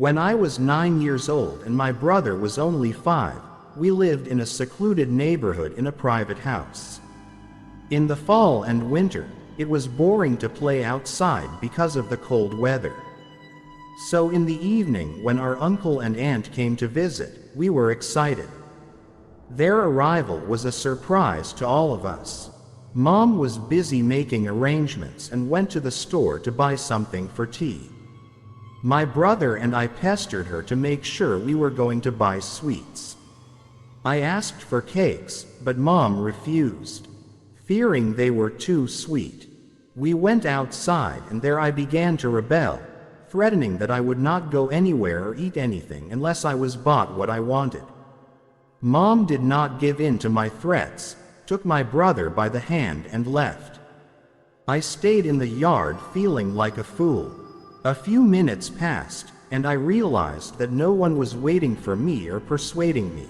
When I was 9 years old and my brother was only 5, we lived in a secluded neighborhood in a private house. In the fall and winter, it was boring to play outside because of the cold weather. So in the evening when our uncle and aunt came to visit, we were excited. Their arrival was a surprise to all of us. Mom was busy making arrangements and went to the store to buy something for tea. My brother and I pestered her to make sure we were going to buy sweets. I asked for cakes, but Mom refused, fearing they were too sweet. We went outside and there I began to rebel, threatening that I would not go anywhere or eat anything unless I was bought what I wanted. Mom did not give in to my threats, took my brother by the hand and left. I stayed in the yard feeling like a fool. A few minutes passed, and I realized that no one was waiting for me or persuading me.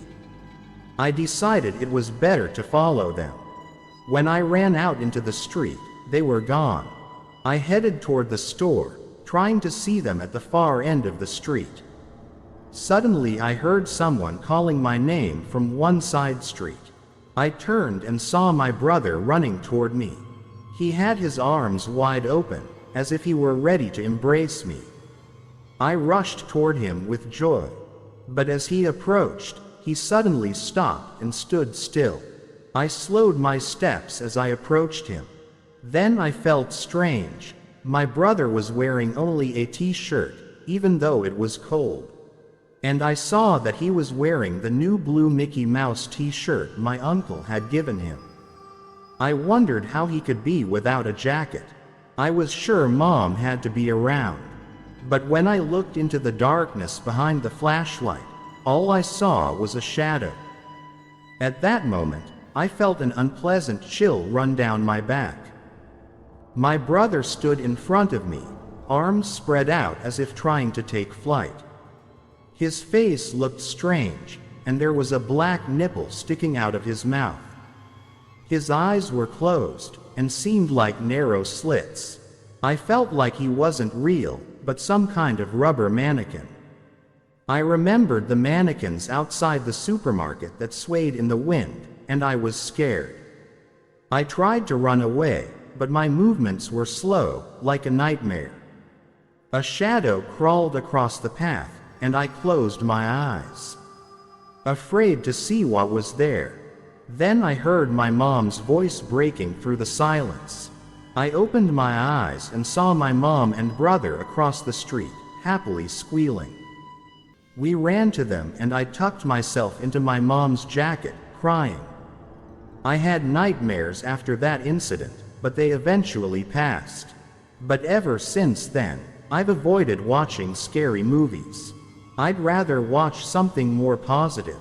I decided it was better to follow them. When I ran out into the street, they were gone. I headed toward the store, trying to see them at the far end of the street. Suddenly I heard someone calling my name from one side street. I turned and saw my brother running toward me. He had his arms wide open, as if he were ready to embrace me. I rushed toward him with joy. But as he approached, he suddenly stopped and stood still. I slowed my steps as I approached him. Then I felt strange. My brother was wearing only a t-shirt, even though it was cold. And I saw that he was wearing the new blue Mickey Mouse t-shirt my uncle had given him. I wondered how he could be without a jacket. I was sure Mom had to be around. But when I looked into the darkness behind the flashlight, all I saw was a shadow. At that moment, I felt an unpleasant chill run down my back. My brother stood in front of me, arms spread out as if trying to take flight. His face looked strange, and there was a black nipple sticking out of his mouth. His eyes were closed, and seemed like narrow slits. I felt like he wasn't real, but some kind of rubber mannequin. I remembered the mannequins outside the supermarket that swayed in the wind, and I was scared. I tried to run away, but my movements were slow, like a nightmare. A shadow crawled across the path, and I closed my eyes, afraid to see what was there. Then I heard my mom's voice breaking through the silence. I opened my eyes and saw my mom and brother across the street, happily squealing. We ran to them and I tucked myself into my mom's jacket, crying. I had nightmares after that incident, but they eventually passed. But ever since then, I've avoided watching scary movies. I'd rather watch something more positive.